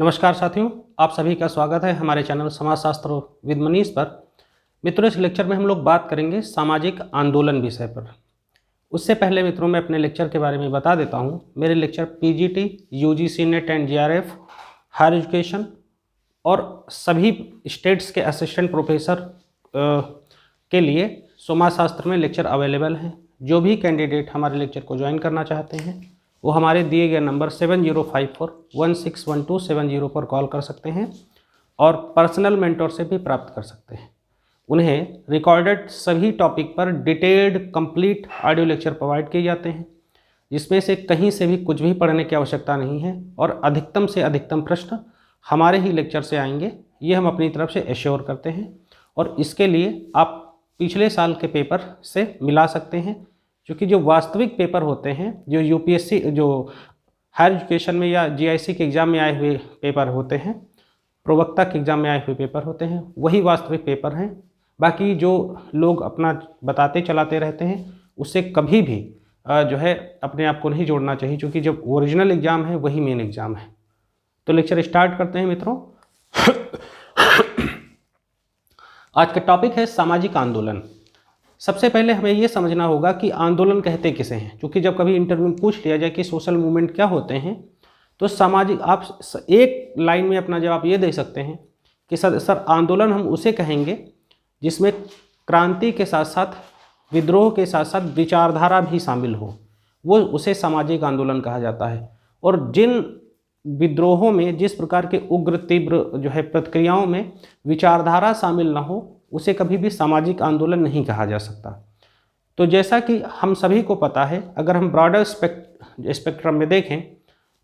नमस्कार साथियों, आप सभी का स्वागत है हमारे चैनल समाजशास्त्र विद मनीष पर। मित्रों, इस लेक्चर में हम लोग बात करेंगे सामाजिक आंदोलन विषय पर। उससे पहले मित्रों मैं अपने लेक्चर के बारे में बता देता हूँ। मेरे lecture PGT, UGC NET and JRF, higher education और सभी स्टेट्स के असिस्टेंट प्रोफेसर के लिए समाजशास्त्र में लेक्चर अवेलेबल हैं। जो भी कैंडिडेट हमारे लेक्चर को ज्वाइन करना चाहते हैं वो हमारे दिए गए नंबर 7054161270 पर कॉल कर सकते हैं और पर्सनल मेंटोर से भी प्राप्त कर सकते हैं। उन्हें रिकॉर्डेड सभी टॉपिक पर detailed complete audio lecture provide किए जाते हैं, जिसमें से कहीं से भी कुछ भी पढ़ने की आवश्यकता नहीं है और अधिकतम से अधिकतम प्रश्न हमारे ही लेक्चर से आएंगे, ये हम अपनी तरफ से एश्योर करते हैं। और इसके लिए आप पिछले साल के पेपर से मिला सकते हैं, क्योंकि जो वास्तविक पेपर होते हैं, जो यूपीएससी, जो हायर एजुकेशन में या जीआईसी के एग्ज़ाम में आए हुए पेपर होते हैं, प्रवक्ता के एग्ज़ाम में आए हुए पेपर होते हैं, वही वास्तविक पेपर हैं। बाकी जो लोग अपना बताते चलाते रहते हैं उससे कभी भी जो है अपने आप को नहीं जोड़ना चाहिए, क्योंकि जब ओरिजिनल एग्ज़ाम है वही मेन एग्ज़ाम है। तो लेक्चर स्टार्ट करते हैं मित्रों। आज का टॉपिक है सामाजिक आंदोलन। सबसे पहले हमें ये समझना होगा कि आंदोलन कहते किसे हैं, क्योंकि जब कभी इंटरव्यू में पूछ लिया जाए कि सोशल मूवमेंट क्या होते हैं, तो सामाजिक, आप एक लाइन में अपना जवाब ये दे सकते हैं कि सर आंदोलन हम उसे कहेंगे जिसमें क्रांति के साथ साथ, विद्रोह के साथ साथ विचारधारा भी शामिल हो, वो उसे सामाजिक आंदोलन कहा जाता है। और जिन विद्रोहों में जिस प्रकार के उग्र तीव्र जो है प्रतिक्रियाओं में विचारधारा शामिल ना हो, उसे कभी भी सामाजिक आंदोलन नहीं कहा जा सकता। तो जैसा कि हम सभी को पता है, अगर हम ब्रॉडर स्पेक्ट्रम में देखें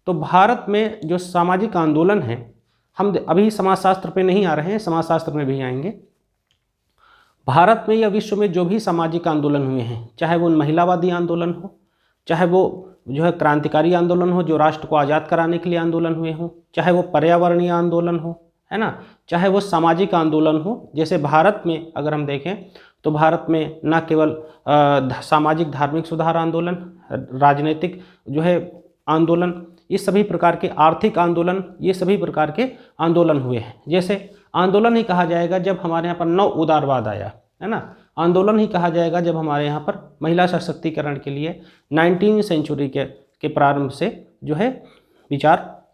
तो भारत में जो सामाजिक आंदोलन है, हम अभी समाजशास्त्र पे नहीं आ रहे हैं, समाजशास्त्र में भी आएंगे। भारत में या विश्व में जो भी सामाजिक आंदोलन हुए हैं, चाहे वो महिलावादी आंदोलन हो, चाहे वो जो है क्रांतिकारी आंदोलन हो जो राष्ट्र को आज़ाद कराने के लिए आंदोलन हुए हों, चाहे वो पर्यावरणीय आंदोलन हो, है ना, चाहे वो सामाजिक आंदोलन हो। जैसे भारत में अगर हम देखें तो भारत में न केवल सामाजिक धार्मिक सुधार आंदोलन, राजनीतिक जो है आंदोलन, ये सभी प्रकार के, आर्थिक आंदोलन, ये सभी प्रकार के आंदोलन हुए हैं। जैसे आंदोलन ही कहा जाएगा जब हमारे यहाँ पर नव उदारवाद आया, है ना। आंदोलन ही कहा जाएगा जब हमारे यहाँ पर महिला सशक्तिकरण के लिए 19वीं सेंचुरी के प्रारंभ से जो है विचार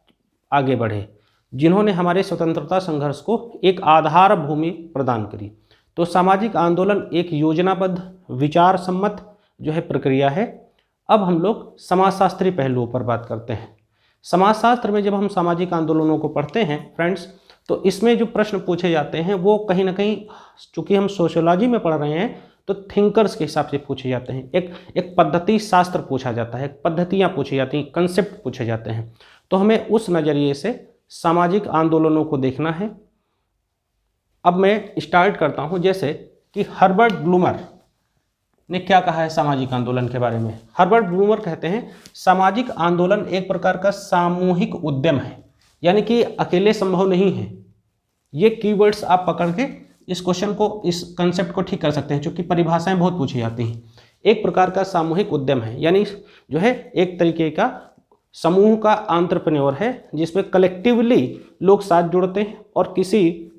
आगे बढ़े, जिन्होंने हमारे स्वतंत्रता संघर्ष को एक आधार भूमि प्रदान करी। तो सामाजिक आंदोलन एक योजनाबद्ध, विचार सम्मत जो है प्रक्रिया है। अब हम लोग समाजशास्त्री पहलुओं पर बात करते हैं। समाजशास्त्र में जब हम सामाजिक आंदोलनों को पढ़ते हैं फ्रेंड्स, तो इसमें जो प्रश्न पूछे जाते हैं वो कहीं ना कहीं, चूँकि हम सोशियोलॉजी में पढ़ रहे हैं, तो थिंकर्स के हिसाब से पूछे जाते हैं। एक पद्धति शास्त्र पूछा जाता है, पद्धतियाँ पूछी जाती हैं, कंसेप्ट पूछे जाते हैं। तो हमें उस नज़रिए से सामाजिक आंदोलनों को देखना है। अब मैं स्टार्ट करता हूं, जैसे कि हर्बर्ट ब्लूमर ने क्या कहा है सामाजिक आंदोलन के बारे में। हर्बर्ट ब्लूमर कहते हैं सामाजिक आंदोलन एक प्रकार का सामूहिक उद्यम है, यानी कि अकेले संभव नहीं है। ये कीवर्ड्स आप पकड़ के इस क्वेश्चन को, इस कंसेप्ट को ठीक कर सकते हैं, क्योंकि परिभाषाएं बहुत पूछी जाती हैं। एक प्रकार का सामूहिक उद्यम है, यानी जो है एक तरीके का समूह का एंटरप्रेन्योर है, जिसमें कलेक्टिवली लोग साथ जुड़ते हैं और किसी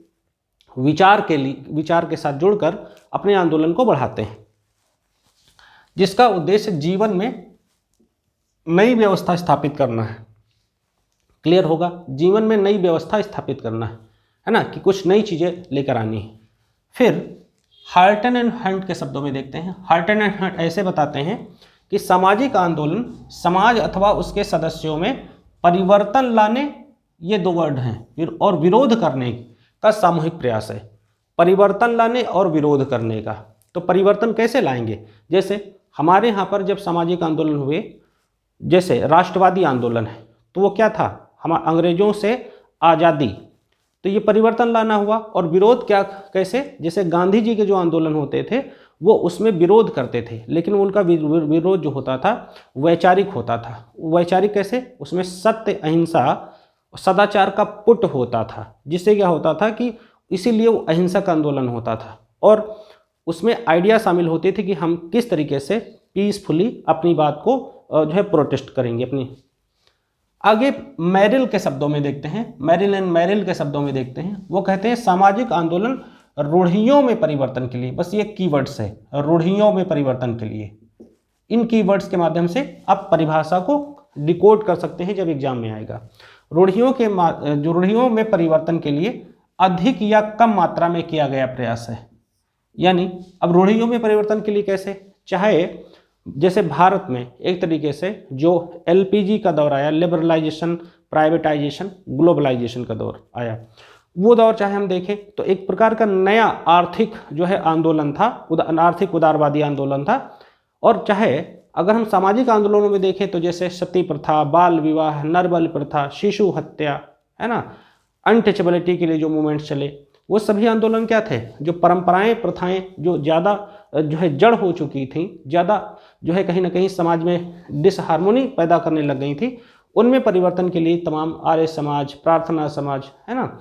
विचार के साथ जुड़कर अपने आंदोलन को बढ़ाते हैं, जिसका उद्देश्य जीवन में नई व्यवस्था स्थापित करना है। क्लियर होगा, जीवन में नई व्यवस्था स्थापित करना है ना, कि कुछ नई चीज़ें लेकर आनी है। फिर हार्टन एंड हंट के शब्दों में देखते हैं। हार्टन एंड हंट ऐसे बताते हैं कि सामाजिक आंदोलन समाज अथवा उसके सदस्यों में परिवर्तन लाने, ये दो वर्ड हैं, और विरोध करने का सामूहिक प्रयास है। परिवर्तन लाने और विरोध करने का। तो परिवर्तन कैसे लाएंगे? जैसे हमारे यहाँ पर जब सामाजिक आंदोलन हुए, जैसे राष्ट्रवादी आंदोलन है, तो वो क्या था, हम अंग्रेजों से आज़ादी, तो ये परिवर्तन लाना हुआ। और विरोध क्या, कैसे, जैसे गांधी जी के जो आंदोलन होते थे वो उसमें विरोध करते थे, लेकिन उनका विरोध जो होता था वैचारिक होता था। वैचारिक कैसे, उसमें सत्य, अहिंसा, सदाचार का पुट होता था, जिससे क्या होता था कि इसीलिए वो अहिंसक आंदोलन होता था। और उसमें आइडिया शामिल होते थे कि हम किस तरीके से पीसफुली अपनी बात को जो है प्रोटेस्ट करेंगे अपनी। आगे मैरिल के शब्दों में देखते हैं, मैरिल एंड मैरिल के शब्दों में देखते हैं। वो कहते हैं सामाजिक आंदोलन रूढ़ियों में परिवर्तन के लिए, बस ये कीवर्ड्स है, रूढ़ियों में परिवर्तन के लिए। इन कीवर्ड्स के माध्यम से आप परिभाषा को डिकोड कर सकते हैं जब एग्जाम में आएगा। रूढ़ियों में परिवर्तन के लिए अधिक या कम मात्रा में किया गया प्रयास है। यानी अब रूढ़ियों में परिवर्तन के लिए कैसे, चाहे जैसे भारत में एक तरीके से जो एलपीजी का दौर आया, लिबरलाइजेशन, प्राइवेटाइजेशन, ग्लोबलाइजेशन का दौर आया, वो दौर चाहे हम देखें तो एक प्रकार का नया आर्थिक जो है आंदोलन था, आर्थिक उदारवादी आंदोलन था। और चाहे अगर हम सामाजिक आंदोलनों में देखें तो जैसे सती प्रथा, बाल विवाह, नरबल प्रथा, शिशु हत्या, है ना, अनटचेबिलिटी के लिए जो मूवमेंट्स चले, वो सभी आंदोलन क्या थे, जो परंपराएं, प्रथाएं जो ज़्यादा जो है जड़ हो चुकी थी, ज़्यादा जो है कहीं ना कहीं समाज में डिसहार्मोनी पैदा करने लग गई थी, उनमें परिवर्तन के लिए तमाम आर्य समाज, प्रार्थना समाज, है ना,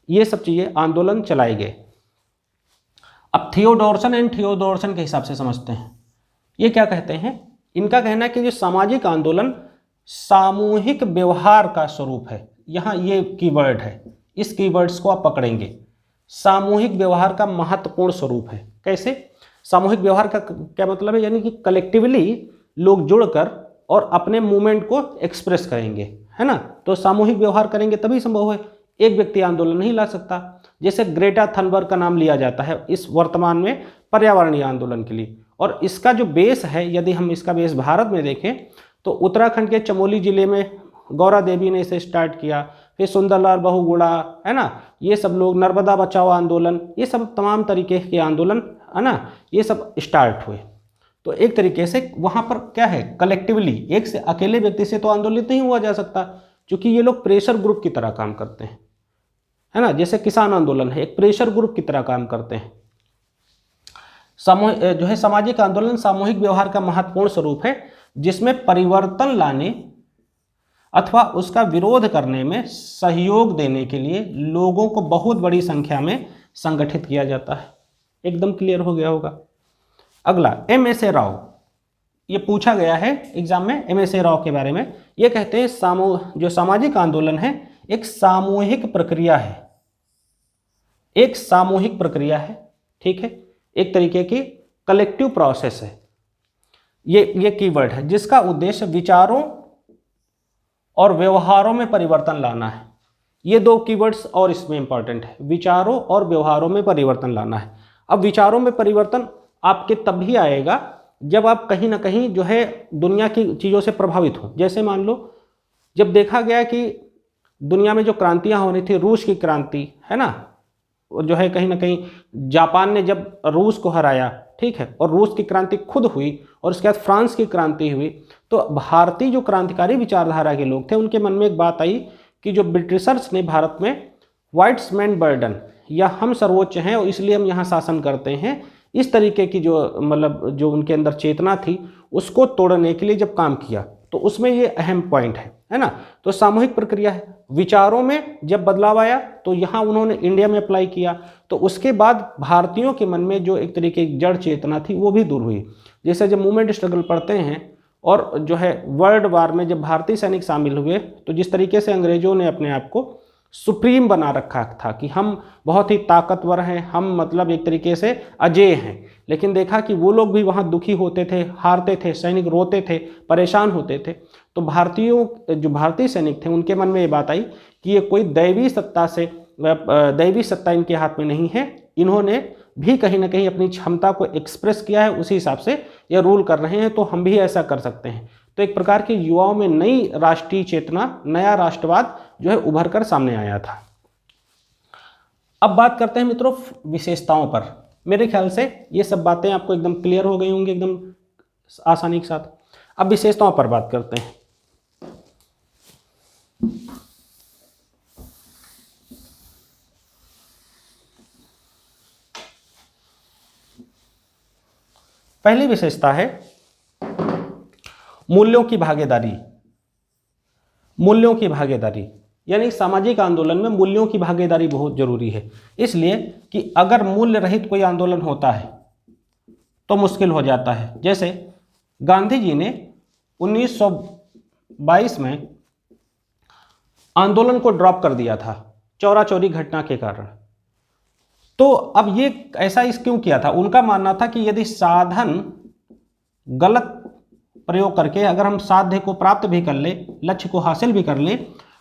ये सब चीज़ें आंदोलन चलाए गए। अब थियोडोरसन एंड थियोडोरसन के हिसाब से समझते हैं, ये क्या कहते हैं, इनका कहना है कि जो सामाजिक आंदोलन सामूहिक व्यवहार का स्वरूप है। यहाँ ये कीवर्ड है, इस कीवर्ड्स को आप पकड़ेंगे। सामूहिक व्यवहार का महत्वपूर्ण स्वरूप है। कैसे? सामूहिक व्यवहार का क्या मतलब है, यानी कि कलेक्टिवली लोग जुड़कर और अपने मूवमेंट को एक्सप्रेस करेंगे, है ना। तो सामूहिक व्यवहार करेंगे तभी संभव है, एक व्यक्ति आंदोलन नहीं ला सकता। जैसे ग्रेटा थनबर्ग का नाम लिया जाता है इस वर्तमान में पर्यावरणीय आंदोलन के लिए, और इसका जो बेस है, यदि हम इसका बेस भारत में देखें तो उत्तराखंड के चमोली जिले में गौरा देवी ने इसे स्टार्ट किया, फिर सुंदरलाल बहुगुणा, है ना, ये सब लोग, नर्मदा बचाओ आंदोलन, ये सब तमाम तरीके के आंदोलन, है ना, ये सब स्टार्ट हुए। तो एक तरीके से वहाँ पर क्या है, कलेक्टिवली, एक से अकेले व्यक्ति से तो आंदोलित नहीं हुआ जा सकता, क्योंकि ये लोग प्रेशर ग्रुप की तरह काम करते हैं, है ना। जैसे किसान आंदोलन है, एक प्रेशर ग्रुप की तरह काम करते हैं। जो है सामाजिक आंदोलन सामूहिक व्यवहार का महत्वपूर्ण स्वरूप है, जिसमें परिवर्तन लाने अथवा उसका विरोध करने में सहयोग देने के लिए लोगों को बहुत बड़ी संख्या में संगठित किया जाता है। एकदम क्लियर हो गया होगा। अगला एम.एस. राव, ये पूछा गया है एग्जाम में एम.एस. राव के बारे में। ये कहते हैं जो सामाजिक आंदोलन है एक सामूहिक प्रक्रिया है, एक सामूहिक प्रक्रिया है, ठीक है, एक तरीके की कलेक्टिव प्रोसेस है। ये कीवर्ड है, जिसका उद्देश्य विचारों और व्यवहारों में परिवर्तन लाना है। ये दो कीवर्ड्स और इसमें इंपॉर्टेंट है, विचारों और व्यवहारों में परिवर्तन लाना है। अब विचारों में परिवर्तन आपके तभी आएगा जब आप कहीं ना कहीं जो है दुनिया की चीज़ों से प्रभावित हो। जैसे मान लो जब देखा गया कि दुनिया में जो क्रांतियां हो रही थी, रूस की क्रांति, है ना, जो है कहीं ना कहीं जापान ने जब रूस को हराया, ठीक है, और रूस की क्रांति खुद हुई और उसके बाद फ्रांस की क्रांति हुई, तो भारतीय जो क्रांतिकारी विचारधारा के लोग थे उनके मन में एक बात आई कि जो ब्रिटिशर्स ने भारत में व्हाइट्स मैन बर्डन, या हम सर्वोच्च हैं और इसलिए हम यहाँ शासन करते हैं, इस तरीके की जो मतलब जो उनके अंदर चेतना थी उसको तोड़ने के लिए जब काम किया, तो उसमें ये अहम पॉइंट है ना। तो सामूहिक प्रक्रिया है, विचारों में जब बदलाव आया तो यहाँ उन्होंने इंडिया में अप्लाई किया, तो उसके बाद भारतीयों के मन में जो एक तरीके की जड़ चेतना थी वो भी दूर हुई। जैसे जब मूवमेंट स्ट्रगल पढ़ते हैं और जो है वर्ल्ड वार में जब भारतीय सैनिक शामिल हुए, तो जिस तरीके से अंग्रेजों ने अपने आप को सुप्रीम बना रखा था कि हम बहुत ही ताकतवर हैं, हम मतलब एक तरीके से अजेय हैं, लेकिन देखा कि वो लोग भी वहाँ दुखी होते थे, हारते थे, सैनिक रोते थे, परेशान होते थे। तो भारतीय सैनिक थे उनके मन में ये बात आई कि ये कोई दैवी सत्ता इनके हाथ में नहीं है, इन्होंने भी कहीं ना कहीं अपनी क्षमता को एक्सप्रेस किया है, उसी हिसाब से ये रूल कर रहे हैं, तो हम भी ऐसा कर सकते हैं। तो एक प्रकार के युवाओं में नई राष्ट्रीय चेतना, नया राष्ट्रवाद जो है उभर कर सामने आया था। अब बात करते हैं मित्रों विशेषताओं पर। मेरे ख्याल से ये सब बातें आपको एकदम क्लियर हो गई होंगी एकदम आसानी के साथ। अब विशेषताओं पर बात करते हैं। पहली विशेषता है मूल्यों की भागीदारी। मूल्यों की भागीदारी यानी सामाजिक आंदोलन में मूल्यों की भागीदारी बहुत जरूरी है, इसलिए कि अगर मूल्य रहित कोई आंदोलन होता है तो मुश्किल हो जाता है। जैसे गांधी जी ने 1922 में आंदोलन को ड्रॉप कर दिया था चौरा चौरी घटना के कारण। तो अब ये ऐसा इस क्यों किया था? उनका मानना था कि यदि साधन गलत प्रयोग करके अगर हम साध्य को प्राप्त भी कर ले, लक्ष्य को हासिल भी कर ले,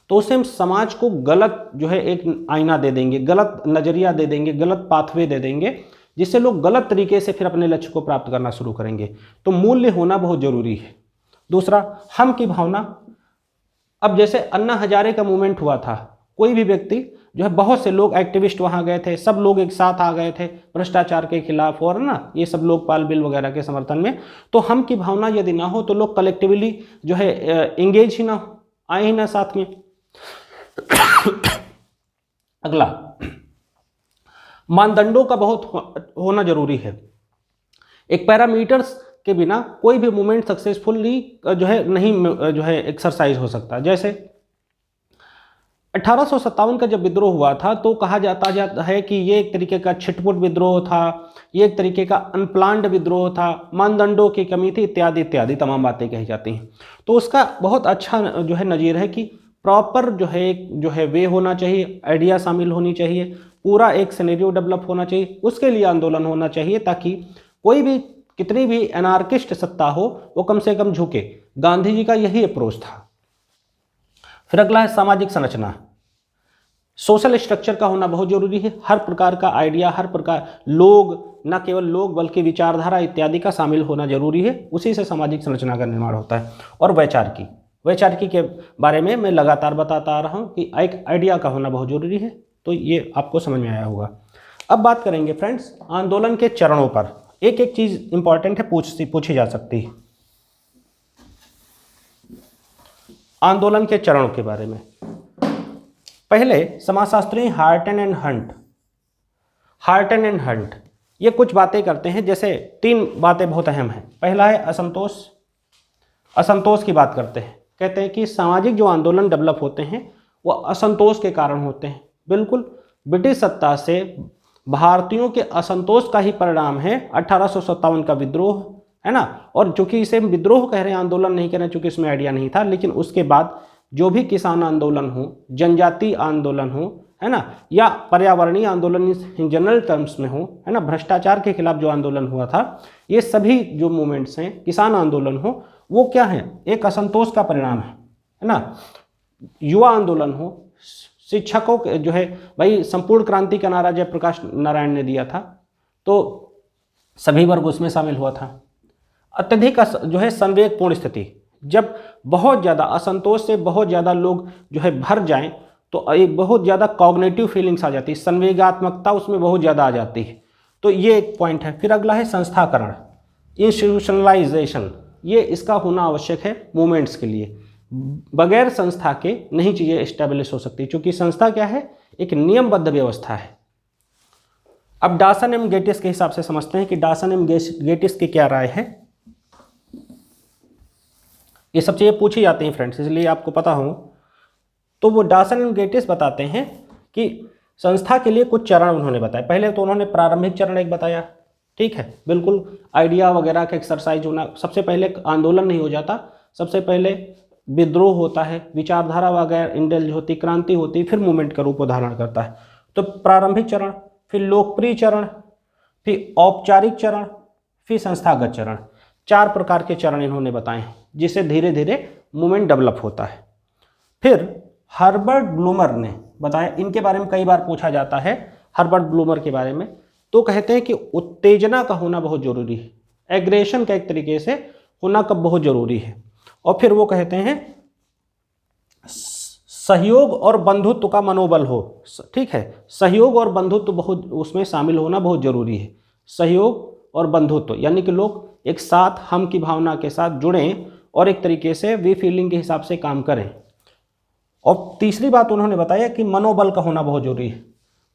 तो उससे हम समाज को गलत जो है एक आईना दे देंगे, गलत नजरिया दे देंगे, गलत पाथवे दे देंगे, जिससे लोग गलत तरीके से फिर अपने लक्ष्य को प्राप्त करना शुरू करेंगे। तो मूल्य होना बहुत जरूरी है। दूसरा, हम की भावना। अब जैसे अन्ना हजारे का मूवमेंट हुआ था, कोई भी व्यक्ति जो है, बहुत से लोग एक्टिविस्ट वहां गए थे, सब लोग एक साथ आ गए थे भ्रष्टाचार के खिलाफ और ना ये सब लोकपाल बिल वगैरह के समर्थन में। तो हम की भावना यदि ना हो तो लोग कलेक्टिवली जो है एंगेज ही ना हो, आए ही ना साथ में। अगला, मानदंडों का बहुत होना जरूरी है। एक पैरामीटर्स के बिना कोई भी मूवमेंट सक्सेसफुली जो है नहीं जो है एक्सरसाइज हो सकता। जैसे 1857 का जब विद्रोह हुआ था तो कहा जाता है कि ये एक तरीके का छिटपुट विद्रोह था, ये एक तरीके का अनप्लान्ड विद्रोह था, मानदंडों की कमी थी, इत्यादि इत्यादि तमाम बातें कही जाती हैं। तो उसका बहुत अच्छा जो है नज़ीर है कि प्रॉपर जो है वे होना चाहिए, आइडिया शामिल होनी चाहिए, पूरा एक सिनेरियो डेवलप होना चाहिए, उसके लिए आंदोलन होना चाहिए, ताकि कोई भी कितनी भी एनार्किस्ट सत्ता हो वो कम से कम झुके। गांधी जी का यही अप्रोच था। फिर अगला है सामाजिक संरचना। सोशल स्ट्रक्चर का होना बहुत जरूरी है। हर प्रकार का आइडिया, हर प्रकार लोग, न केवल लोग बल्कि विचारधारा इत्यादि का शामिल होना जरूरी है। उसी से सामाजिक संरचना का निर्माण होता है। और वैचारिकी के बारे में मैं लगातार बताता आ रहा हूँ कि एक आइडिया का होना बहुत जरूरी है। तो ये आपको समझ में आया होगा। अब बात करेंगे फ्रेंड्स आंदोलन के चरणों पर। एक एक चीज इंपॉर्टेंट है, पूछी जा सकती है। आंदोलन के चरणों के बारे में पहले समाजशास्त्री हार्टन एंड हंट ये कुछ बातें करते हैं। जैसे 3 बातें बहुत अहम हैं। पहला है असंतोष की बात करते हैं। कहते हैं कि सामाजिक जो आंदोलन डेवलप होते हैं वो असंतोष के कारण होते हैं। बिल्कुल, ब्रिटिश सत्ता से भारतीयों के असंतोष का ही परिणाम है 1857 का विद्रोह, है ना। और चूंकि इसे विद्रोह कह रहे हैं, आंदोलन नहीं कह रहे हैं, चूंकि इसमें आइडिया नहीं था, लेकिन उसके बाद जो भी किसान आंदोलन हो, जनजातीय आंदोलन हो, है ना, या पर्यावरणीय आंदोलन इन जनरल टर्म्स में हो, है ना, भ्रष्टाचार के खिलाफ जो आंदोलन हुआ था, ये सभी जो मूवमेंट्स हैं, किसान आंदोलन हो, वो क्या है, एक असंतोष का परिणाम है ना। युवा आंदोलन हो, शिक्षकों के जो है भाई संपूर्ण क्रांति का नारा जयप्रकाश नारायण ने दिया था, तो सभी वर्ग उसमें शामिल हुआ था। अत्यधिक जो है संवेगपूर्ण स्थिति, जब बहुत ज़्यादा असंतोष से बहुत ज़्यादा लोग जो है भर जाएं तो एक बहुत ज़्यादा कॉग्निटिव फीलिंग्स आ जाती है, संवेगात्मकता उसमें बहुत ज़्यादा आ जाती है। तो ये एक पॉइंट है। फिर अगला है संस्थाकरण, इंस्टीट्यूशनलाइजेशन। ये इसका होना आवश्यक है मूवमेंट्स के लिए। बगैर संस्था के नहीं चीज़ें एस्टेब्लिश हो सकती, क्योंकि संस्था क्या है, एक नियमबद्ध व्यवस्था है। अब डासन एम गेटिस के हिसाब से समझते हैं कि डासन एम गेटिस की क्या राय है। ये सब चीज़ें पूछी जाती हैं फ्रेंड्स, इसलिए आपको पता हो। तो वो डासन एम गेटिस बताते हैं कि संस्था के लिए कुछ चरण उन्होंने बताए। पहले तो उन्होंने प्रारंभिक चरण एक बताया, ठीक है, बिल्कुल आइडिया वगैरह का एक्सरसाइज होना। सबसे पहले आंदोलन नहीं हो जाता, सबसे पहले विद्रोह होता है, विचारधारा वगैरह इंडल्ज होती, क्रांति होती, फिर मूवमेंट का रूप धारण करता है। तो प्रारंभिक चरण, फिर लोकप्रिय चरण, फिर औपचारिक चरण, फिर संस्थागत चरण। 4 प्रकार के चरण इन्होंने बताए हैं, जिससे धीरे धीरे मूवमेंट डेवलप होता है। फिर हर्बर्ट ब्लूमर ने बताया, इनके बारे में कई बार पूछा जाता है हर्बर्ट ब्लूमर के बारे में, तो कहते हैं कि उत्तेजना का होना बहुत जरूरी है, एग्रेशन का एक तरीके से होना कब बहुत जरूरी है। और फिर वो कहते हैं सहयोग और बंधुत्व का मनोबल हो, ठीक है, सहयोग और बंधुत्व बहुत उसमें शामिल होना बहुत जरूरी है। सहयोग और बंधुत्व यानी कि लोग एक साथ हम की भावना के साथ जुड़ें और एक तरीके से वी फीलिंग के हिसाब से काम करें। और तीसरी बात उन्होंने बताया कि मनोबल का होना बहुत जरूरी है।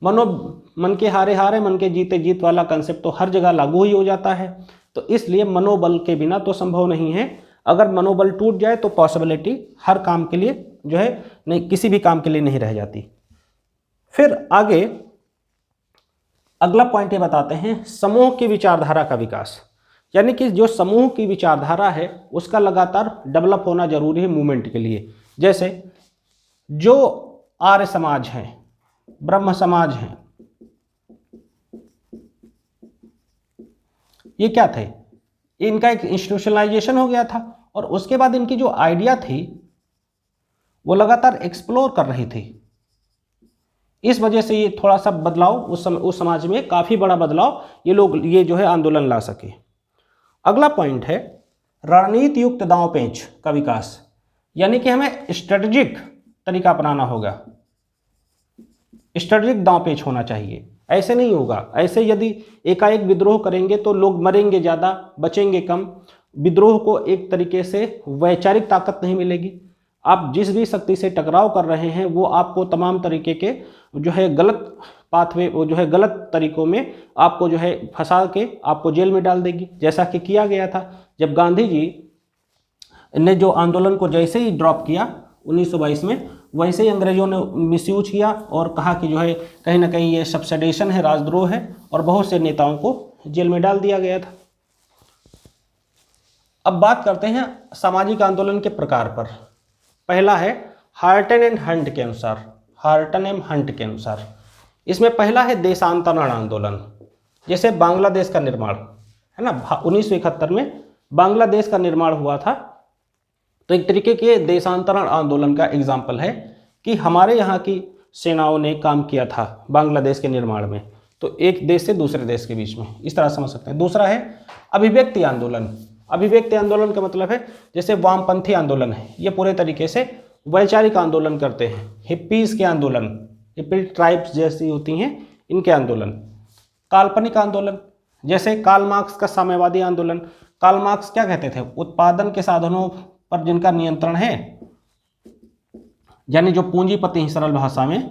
मन के हारे हारे मन के जीते जीत वाला कंसेप्ट तो हर जगह लागू ही हो जाता है, तो इसलिए मनोबल के बिना तो संभव नहीं है। अगर मनोबल टूट जाए तो पॉसिबिलिटी हर काम के लिए जो है नहीं, किसी भी काम के लिए नहीं रह जाती। फिर आगे अगला पॉइंट ये बताते हैं समूह की विचारधारा का विकास, यानी कि जो समूह की विचारधारा है उसका लगातार डेवलप होना जरूरी है मूवमेंट के लिए। जैसे जो आर्य समाज हैं, ब्रह्म समाज हैं, ये क्या थे, इनका एक इंस्टीट्यूशनलाइजेशन हो गया था और उसके बाद इनकी जो आइडिया थी वो लगातार एक्सप्लोर कर रही थी। इस वजह से ये थोड़ा सा बदलाव उस समाज में काफ़ी बड़ा बदलाव ये जो है आंदोलन ला सके। अगला पॉइंट है रणनीति युक्त दांव पेंच का विकास, यानी कि हमें स्ट्रेटजिक तरीका अपनाना होगा, स्ट्रेटजिक दांव पेंच होना चाहिए। ऐसे नहीं होगा, ऐसे यदि एकाएक विद्रोह करेंगे तो लोग मरेंगे ज़्यादा, बचेंगे कम। विद्रोह को एक तरीके से वैचारिक ताकत नहीं मिलेगी। आप जिस भी शक्ति से टकराव कर रहे हैं वो आपको तमाम तरीके के जो है गलत पाथवे, वो जो है गलत तरीकों में आपको जो है फंसा के आपको जेल में डाल देगी, जैसा कि किया गया था जब गांधी जी ने जो आंदोलन को जैसे ही ड्रॉप किया 1922 में, वैसे ही अंग्रेजों ने मिसयूज किया और कहा कि जो है कहीं ना कहीं ये सब्सिडेशन है, राजद्रोह है, और बहुत से नेताओं को जेल में डाल दिया गया था। अब बात करते हैं सामाजिक आंदोलन के प्रकार पर। पहला है हार्टन एंड हंट के अनुसार, हार्टन एंड हंट के अनुसार इसमें पहला है देशांतरण आंदोलन। जैसे बांग्लादेश का निर्माण है ना, 1971 में बांग्लादेश का निर्माण हुआ था, तो एक तरीके के देशांतरण आंदोलन का एग्जाम्पल है कि हमारे यहाँ की सेनाओं ने काम किया था बांग्लादेश के निर्माण में, तो एक देश से दूसरे देश के बीच में, इस तरह समझ सकते हैं। दूसरा है अभिव्यक्ति आंदोलन। अभिव्यक्ति आंदोलन का मतलब है जैसे वामपंथी आंदोलन है, ये पूरे तरीके से वैचारिक आंदोलन करते हैं। हिप्पीज के आंदोलन, हिप्पी ट्राइब्स जैसी होती हैं, इनके आंदोलन। काल्पनिक आंदोलन जैसे कार्ल मार्क्स का साम्यवादी आंदोलन। कार्ल मार्क्स क्या कहते थे, उत्पादन के साधनों पर जिनका नियंत्रण है, यानी जो पूंजीपति हैं सरल भाषा में,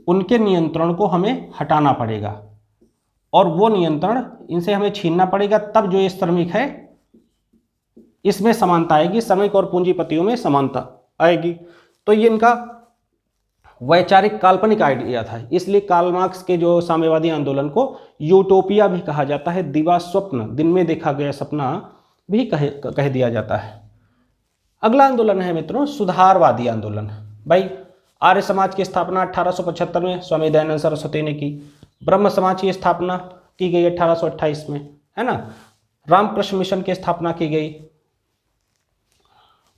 उनके नियंत्रण को हमें हटाना पड़ेगा और वो नियंत्रण इनसे हमें छीनना पड़ेगा, तब जो ये श्रमिक है इसमें समानता आएगी, श्रमिक और पूंजीपतियों में समानता आएगी। तो ये इनका वैचारिक काल्पनिक आइडिया था, इसलिए कार्ल मार्क्स के जो साम्यवादी आंदोलन को यूटोपिया भी कहा जाता है, दिवा स्वप्न, दिन में देखा गया सपना भी कह दिया जाता है। अगला आंदोलन है मित्रों सुधारवादी आंदोलन। भाई आर्य समाज की स्थापना 1875 में स्वामी दयानंद सरस्वती ने की। ब्रह्म समाज की स्थापना की गई 1828 में, है ना। रामकृष्ण मिशन की स्थापना की गई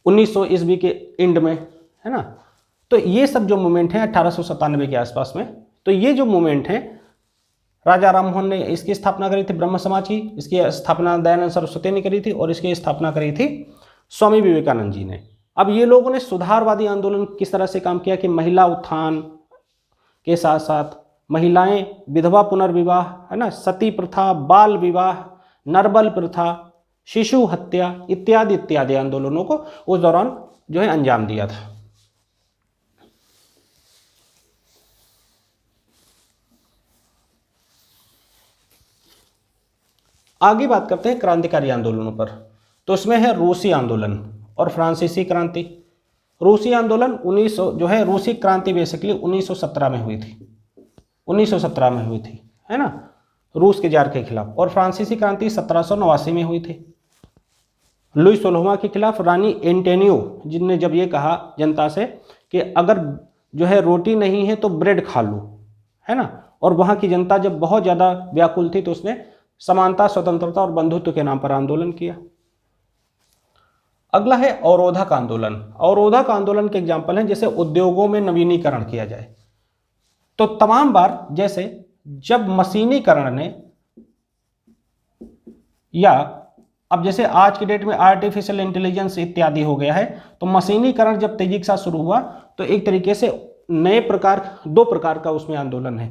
1900 ईस्वी के एंड में, है ना। तो ये सब जो मूवमेंट है 1897 के आसपास में, तो ये जो मूवमेंट है राजा राम मोहन ने इसकी स्थापना करी थी ब्रह्म समाज की, इसकी स्थापना दयानंद सरस्वती ने करी थी और इसकी स्थापना करी थी स्वामी विवेकानंद जी ने। अब ये लोगों ने सुधारवादी आंदोलन किस तरह से काम किया कि महिला उत्थान के साथ साथ महिलाएं विधवा पुनर्विवाह, है ना, सती प्रथा, बाल विवाह, नरबल प्रथा, शिशु हत्या इत्यादि इत्यादि आंदोलनों को उस दौरान जो है अंजाम दिया था। आगे बात करते हैं क्रांतिकारी आंदोलनों पर। तो उसमें है रूसी आंदोलन और फ्रांसीसी क्रांति। रूसी आंदोलन 1900 जो है रूसी क्रांति बेसिकली 1917 में हुई थी, 1917 में हुई थी, है ना, रूस के जार के खिलाफ। और फ्रांसीसी क्रांति 1789 में हुई थी लुई 16वां के खिलाफ। रानी एंटेनियो जिनने जब ये कहा जनता से कि अगर जो है रोटी नहीं है तो ब्रेड खा लो, है ना, और वहाँ की जनता जब बहुत ज़्यादा व्याकुल थी तो उसने समानता, स्वतंत्रता और बंधुत्व के नाम पर आंदोलन किया। अगला है अवरोधक आंदोलन। अवरोधक आंदोलन के एग्जाम्पल हैं जैसे उद्योगों में नवीनीकरण किया जाए। तो तमाम बार जैसे जब मशीनीकरण ने, या अब जैसे आज की डेट में आर्टिफिशियल इंटेलिजेंस इत्यादि हो गया है, तो मशीनीकरण जब तेजी के साथ शुरू हुआ तो एक तरीके से नए प्रकार, दो प्रकार का उसमें आंदोलन है।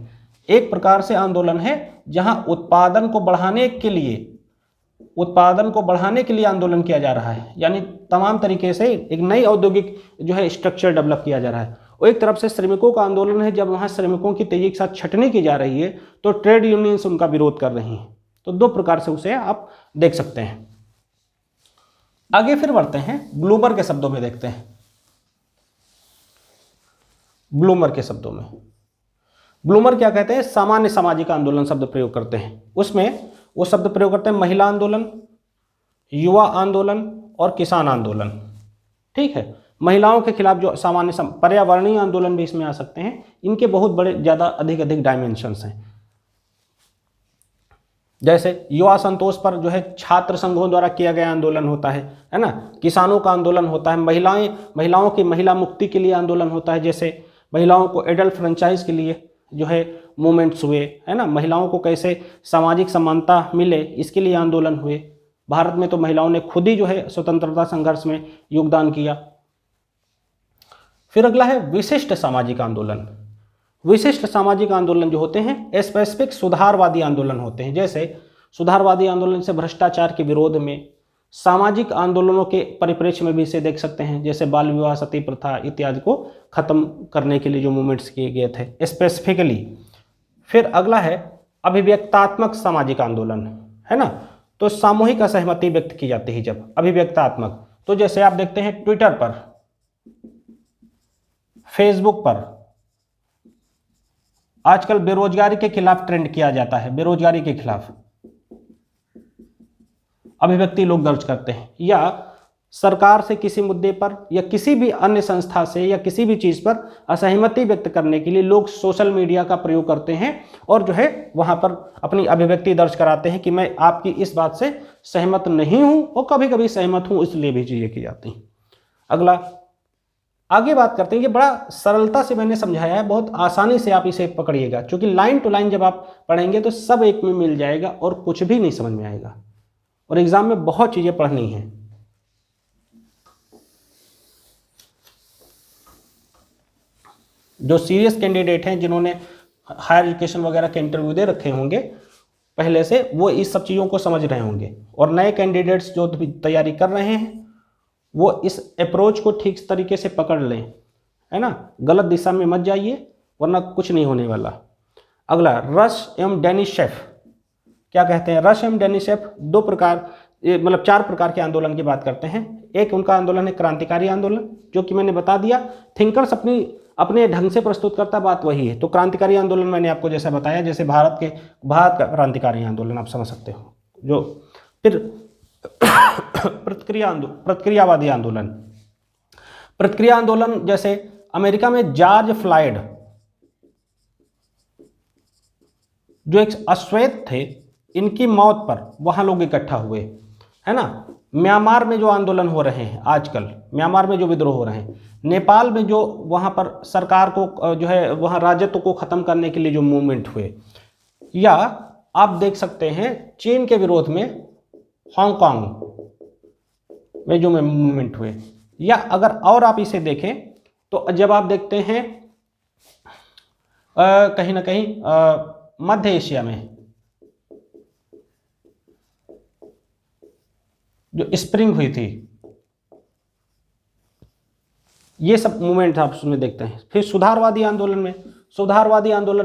एक प्रकार से आंदोलन है जहां उत्पादन को बढ़ाने के लिए आंदोलन किया जा रहा है, यानी तमाम तरीके से एक नई औद्योगिक जो है स्ट्रक्चर डेवलप किया जा रहा है। और एक तरफ से श्रमिकों का आंदोलन है, जब वहां श्रमिकों की तेजी के साथ छटनी की जा रही है तो ट्रेड यूनियंस उनका विरोध कर रही हैं। तो दो प्रकार से उसे आप देख सकते हैं। आगे फिर बढ़ते हैं, ब्लूमर के शब्दों में देखते हैं। ब्लूमर के शब्दों में ब्लूमर क्या कहते हैं, सामान्य सामाजिक आंदोलन शब्द प्रयोग करते हैं। उसमें वो शब्द प्रयोग करते हैं महिला आंदोलन, युवा आंदोलन और किसान आंदोलन। ठीक है। महिलाओं के खिलाफ जो सामान्य पर्यावरणीय आंदोलन भी इसमें आ सकते हैं। इनके बहुत बड़े ज़्यादा अधिक डायमेंशंस हैं। जैसे युवा संतोष पर जो है छात्र संघों द्वारा किया गया आंदोलन होता है ना। किसानों का आंदोलन होता है। महिलाओं की महिला मुक्ति के लिए आंदोलन होता है। जैसे महिलाओं को एडल्ट फ्रेंचाइज के लिए जो है मूवमेंट्स हुए, है ना। महिलाओं को कैसे सामाजिक समानता मिले, इसके लिए आंदोलन हुए। भारत में तो महिलाओं ने खुद ही जो है स्वतंत्रता संघर्ष में योगदान किया। फिर अगला है विशिष्ट सामाजिक आंदोलन। विशिष्ट सामाजिक आंदोलन जो होते हैं स्पेसिफिक सुधारवादी आंदोलन होते हैं। जैसे सुधारवादी आंदोलन से भ्रष्टाचार के विरोध में, सामाजिक आंदोलनों के परिप्रेक्ष्य में भी इसे देख सकते हैं। जैसे बाल विवाह, सती प्रथा इत्यादि को खत्म करने के लिए जो मूवमेंट्स किए गए थे स्पेसिफिकली। फिर अगला है अभिव्यक्तात्मक सामाजिक आंदोलन, है ना। तो सामूहिक असहमति व्यक्त की जाती है जब अभिव्यक्तात्मक। तो जैसे आप देखते हैं ट्विटर पर, फेसबुक पर आजकल बेरोजगारी के खिलाफ ट्रेंड किया जाता है। बेरोजगारी के खिलाफ अभिव्यक्ति लोग दर्ज करते हैं, या सरकार से किसी मुद्दे पर या किसी भी अन्य संस्था से या किसी भी चीज पर असहमति व्यक्त करने के लिए लोग सोशल मीडिया का प्रयोग करते हैं और जो है वहां पर अपनी अभिव्यक्ति दर्ज कराते हैं कि मैं आपकी इस बात से सहमत नहीं हूं, और कभी कभी सहमत हूं, इसलिए भी चीजें की जाती हैं। अगला आगे बात करते हैं। ये बड़ा सरलता से मैंने समझाया है, बहुत आसानी से आप इसे पकड़िएगा, क्योंकि लाइन टू लाइन जब आप पढ़ेंगे तो सब एक में मिल जाएगा और कुछ भी नहीं समझ में आएगा, और एग्जाम में बहुत चीजें पढ़नी है। जो सीरियस कैंडिडेट हैं, जिन्होंने हायर एजुकेशन वगैरह के इंटरव्यू दे रखे होंगे पहले से, वो इस सब चीज़ों को समझ रहे होंगे। और नए कैंडिडेट्स जो तैयारी कर रहे हैं वो इस अप्रोच को ठीक तरीके से पकड़ लें, है ना। गलत दिशा में मत जाइए, वरना कुछ नहीं होने वाला। अगला रश एवं डेनिशेफ क्या कहते हैं। रश एवं डेनिशेफ दो प्रकार, मतलब 4 प्रकार के आंदोलन की बात करते हैं। एक उनका आंदोलन है क्रांतिकारी आंदोलन, जो कि मैंने बता दिया, थिंकर्स अपने ढंग से प्रस्तुत करता, बात वही है। तो क्रांतिकारी आंदोलन मैंने आपको जैसा बताया, जैसे भारत का क्रांतिकारी आंदोलन आप समझ सकते हो। जो फिर प्रतिक्रियावादी आंदोलन। प्रतिक्रिया आंदोलन जैसे अमेरिका में जॉर्ज फ्लॉयड जो एक अश्वेत थे, इनकी मौत पर वहां लोग इकट्ठा हुए, है ना। म्यांमार में जो आंदोलन हो रहे हैं आजकल, म्यांमार में जो विद्रोह हो रहे हैं, नेपाल में जो वहां पर सरकार को जो है वहां राजत्व को खत्म करने के लिए जो मूवमेंट हुए, या आप देख सकते हैं चीन के विरोध में हांगकांग में जो मूवमेंट हुए, या अगर और आप इसे देखें तो जब आप देखते हैं कहीं ना कहीं मध्य एशिया में जो स्प्रिंग हुई थी, ये सब मूवमेंट आप उसमें देखते हैं। फिर सुधारवादी आंदोलन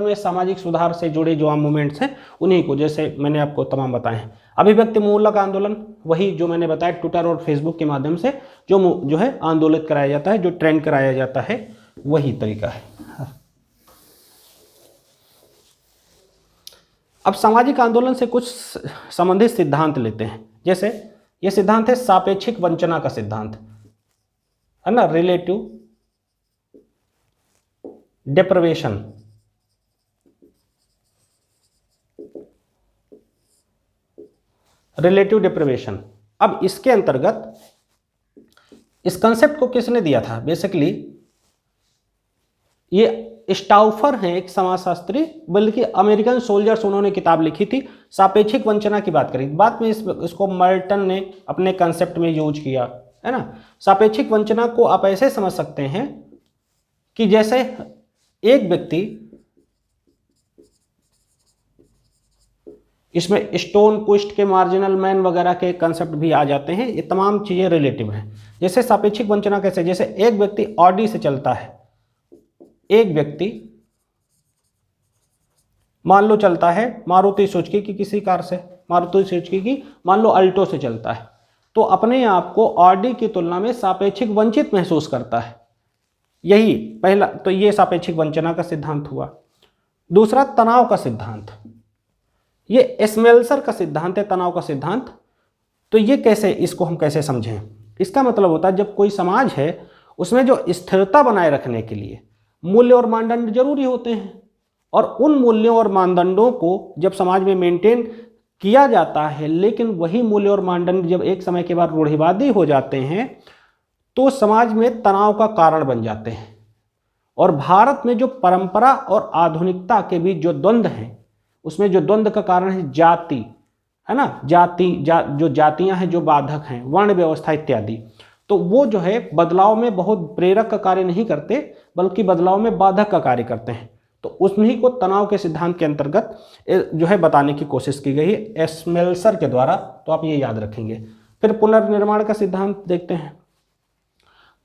में सामाजिक सुधार से जुड़े जो मूवमेंट्स हैं उन्हीं को, जैसे मैंने आपको तमाम बताए हैं। अभिव्यक्ति मूलक आंदोलन वही जो मैंने बताया, ट्विटर और फेसबुक के माध्यम से जो है आंदोलित कराया जाता है, जो ट्रेंड कराया जाता है, वही तरीका है। अब सामाजिक आंदोलन से कुछ संबंधित सिद्धांत लेते हैं। जैसे ये सिद्धांत है सापेक्षिक वंचना का सिद्धांत, है ना, रिलेटिव डेप्रिवेशन। अब इसके अंतर्गत इस कंसेप्ट को किसने दिया था? बेसिकली ये स्टाउफर हैं, एक समाजशास्त्री, बल्कि अमेरिकन सोल्जर्स, उन्होंने किताब लिखी थी, सापेक्षिक वंचना की बात करी। बाद में इसको मर्टन ने अपने कंसेप्ट में यूज किया, है ना। सापेक्षिक वंचना को आप ऐसे समझ सकते हैं कि जैसे एक व्यक्ति, इसमें स्टोन कुस्ट के मार्जिनल मैन वगैरह के कंसेप्ट भी आ जाते हैं, ये तमाम चीजें रिलेटिव हैं। जैसे सापेक्षिक वंचना कैसे, जैसे एक व्यक्ति ऑडी से चलता है, एक व्यक्ति मान लो चलता है मारुति सुजुकी की किसी कार से, मारुति सुजुकी की मान लो अल्टो से चलता है, तो अपने आप को ऑडी की तुलना में सापेक्षिक वंचित महसूस करता है। यही पहला, तो ये सापेक्षिक वंचना का सिद्धांत हुआ। दूसरा तनाव का सिद्धांत, ये स्मेल्सर का सिद्धांत है, तनाव का सिद्धांत। तो ये कैसे, इसको हम कैसे समझें? इसका मतलब होता है जब कोई समाज है उसमें जो स्थिरता बनाए रखने के लिए मूल्य और मानदंड जरूरी होते हैं, और उन मूल्यों और मानदंडों को जब समाज में मेंटेन किया जाता है, लेकिन वही मूल्य और मानदंड जब एक समय के बाद रूढ़िवादी हो जाते हैं तो समाज में तनाव का कारण बन जाते हैं। और भारत में जो परंपरा और आधुनिकता के बीच जो द्वंद्व है, उसमें जो द्वंद्व का कारण है जाति, है ना, जो जातियां हैं जो बाधक हैं, वर्ण व्यवस्था इत्यादि, तो वो जो है बदलाव में बहुत प्रेरक का कार्य नहीं करते बल्कि बदलाव में बाधक का कार्य करते हैं। तो उन्हीं को तनाव के सिद्धांत के अंतर्गत जो है बताने की कोशिश की गई है एस्मेल्सर के द्वारा, तो आप ये याद रखेंगे। फिर पुनर्निर्माण का सिद्धांत देखते हैं।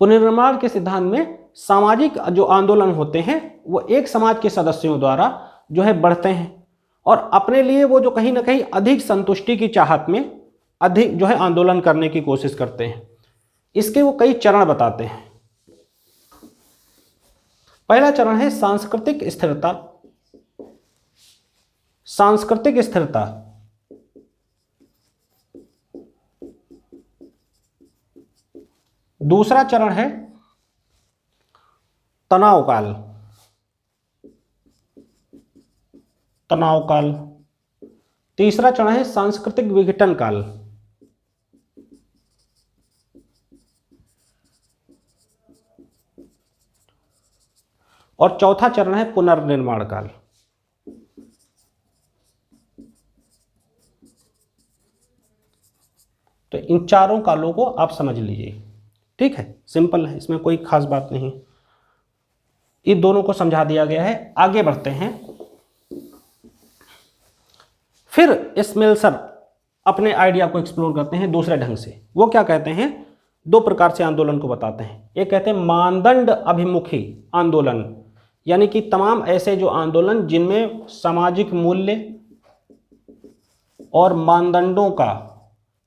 पुनर्निर्माण के सिद्धांत में सामाजिक जो आंदोलन होते हैं वो एक समाज के सदस्यों द्वारा जो है बढ़ते हैं और अपने लिए वो जो कहीं ना कहीं अधिक संतुष्टि की चाहत में अधिक जो है आंदोलन करने की कोशिश करते हैं। इसके वो कई चरण बताते हैं। पहला चरण है सांस्कृतिक स्थिरता। सांस्कृतिक स्थिरता दूसरा चरण है तनाव काल। तनाव काल तीसरा चरण है सांस्कृतिक विघटन काल। और चौथा चरण है पुनर्निर्माण काल। तो इन चारों कालों को आप समझ लीजिए, ठीक है, सिंपल है, इसमें कोई खास बात नहीं। इन दोनों को समझा दिया गया है। आगे बढ़ते हैं। फिर एस्मेल्सर अपने आइडिया को एक्सप्लोर करते हैं दूसरे ढंग से। वो क्या कहते हैं, दो प्रकार से आंदोलन को बताते हैं। एक कहते हैं मानदंड अभिमुखी आंदोलन, यानी कि तमाम ऐसे जो आंदोलन जिनमें सामाजिक मूल्य और मानदंडों का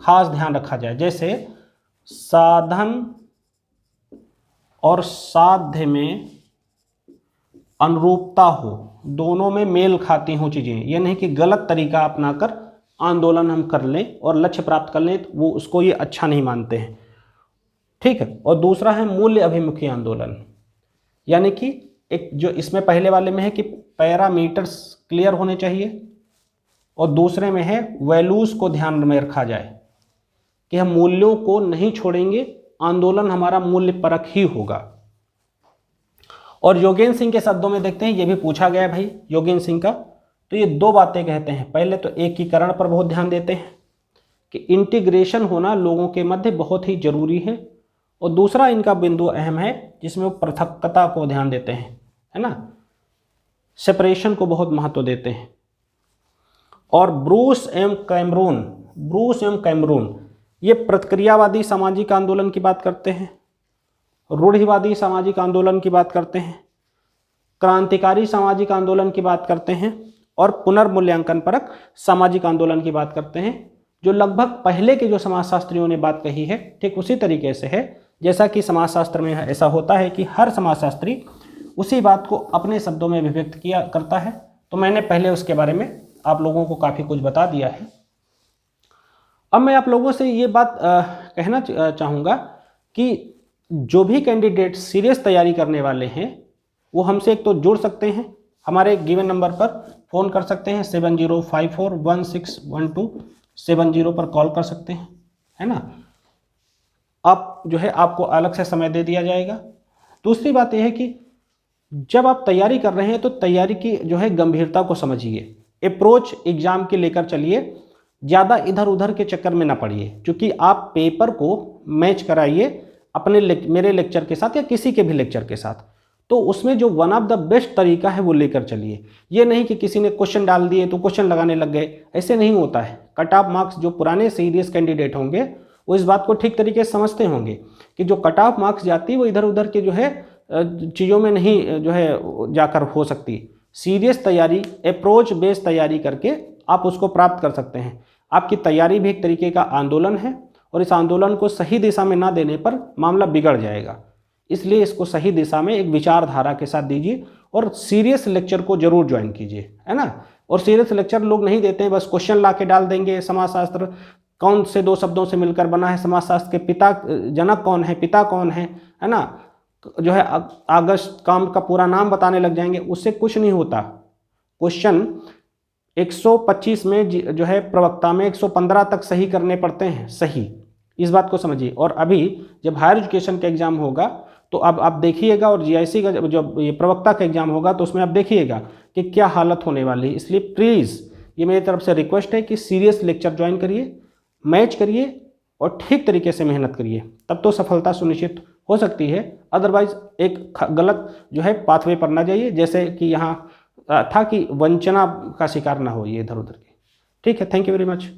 खास ध्यान रखा जाए, जैसे साधन और साध्य में अनुरूपता हो, दोनों में मेल खाती हों चीजें। यह नहीं कि गलत तरीका अपनाकर आंदोलन हम कर लें और लक्ष्य प्राप्त कर लें, तो वो उसको ये अच्छा नहीं मानते हैं, ठीक है। और दूसरा है मूल्य अभिमुखी आंदोलन, यानी कि एक जो इसमें पहले वाले में है कि पैरामीटर्स क्लियर होने चाहिए, और दूसरे में है वैल्यूज को ध्यान में रखा जाए कि हम मूल्यों को नहीं छोड़ेंगे, आंदोलन हमारा मूल्य परक ही होगा। और योगेंद्र सिंह के शब्दों में देखते हैं, ये भी पूछा गया है भाई योगेंद्र सिंह का, तो ये दो बातें कहते हैं। पहले तो एकीकरण पर बहुत ध्यान देते हैं कि इंटीग्रेशन होना लोगों के मध्य बहुत ही जरूरी है, और दूसरा इनका बिंदु अहम है जिसमें वो पृथकता को ध्यान देते हैं, है ना, सेपरेशन को बहुत महत्व देते हैं। और ब्रूस एम कैमरून ये प्रतिक्रियावादी सामाजिक आंदोलन की बात करते हैं, रूढ़िवादी सामाजिक आंदोलन की बात करते हैं, क्रांतिकारी सामाजिक आंदोलन की बात करते हैं, और पुनर्मूल्यांकन परक सामाजिक आंदोलन की बात करते हैं। जो लगभग पहले के जो समाजशास्त्रियों ने बात कही है ठीक उसी तरीके से है, जैसा कि समाजशास्त्र में ऐसा होता है कि हर समाजशास्त्री उसी बात को अपने शब्दों में अभिव्यक्त किया करता है। तो मैंने पहले उसके बारे में आप लोगों को काफ़ी कुछ बता दिया है। अब मैं आप लोगों से ये बात कहना चाहूँगा कि जो भी कैंडिडेट सीरियस तैयारी करने वाले हैं वो हमसे एक तो जुड़ सकते हैं, हमारे गिवन नंबर पर फ़ोन कर सकते हैं, 7054161270 पर कॉल कर सकते हैं, है ना। आप जो है आपको अलग से समय दे दिया जाएगा। दूसरी बात यह है कि जब आप तैयारी कर रहे हैं तो तैयारी की जो है गंभीरता को समझिए, अप्रोच एग्ज़ाम के लेकर चलिए, ज़्यादा इधर उधर के चक्कर में ना पड़िए, क्योंकि आप पेपर को मैच कराइए अपने मेरे लेक्चर के साथ या किसी के भी लेक्चर के साथ, तो उसमें जो वन ऑफ द बेस्ट तरीका है वो लेकर चलिए। ये नहीं कि किसी ने क्वेश्चन डाल दिए तो क्वेश्चन लगाने लग गए, ऐसे नहीं होता है। कट ऑफ मार्क्स जो पुराने सीरियस कैंडिडेट होंगे वो इस बात को ठीक तरीके से समझते होंगे कि जो कट ऑफ मार्क्स जाती है वो इधर उधर के जो है चीज़ों में नहीं जो है जाकर हो सकती। सीरियस तैयारी, अप्रोच बेस्ड तैयारी करके आप उसको प्राप्त कर सकते हैं। आपकी तैयारी भी एक तरीके का आंदोलन है, और इस आंदोलन को सही दिशा में ना देने पर मामला बिगड़ जाएगा। इसलिए इसको सही दिशा में एक विचारधारा के साथ दीजिए, और सीरियस लेक्चर को जरूर ज्वाइन कीजिए, है ना। और सीरियस लेक्चर लोग नहीं देते हैं, बस क्वेश्चन ला के डाल देंगे समाजशास्त्र कौन से दो शब्दों से मिलकर बना है, समाजशास्त्र के पिता जनक कौन है, पिता कौन है ना, जो है अगस्त काम का पूरा नाम बताने लग जाएंगे, उससे कुछ नहीं होता। क्वेश्चन 125 में जो है प्रवक्ता में 115 तक सही करने पड़ते हैं, सही, इस बात को समझिए। और अभी जब हायर एजुकेशन का एग्जाम होगा तो अब आप देखिएगा, और जीआईसी का जब ये प्रवक्ता का एग्जाम होगा तो उसमें आप देखिएगा कि क्या हालत होने वाली है। इसलिए प्लीज़ ये मेरी तरफ से रिक्वेस्ट है कि सीरियस लेक्चर ज्वाइन करिए, मैच करिए और ठीक तरीके से मेहनत करिए, तब तो सफलता सुनिश्चित हो सकती है। अदरवाइज एक गलत जो है पाथवे पर ना जाइए, जैसे कि यहाँ था कि वंचना का शिकार ना हो ये इधर उधर के। ठीक है, थैंक यू वेरी मच।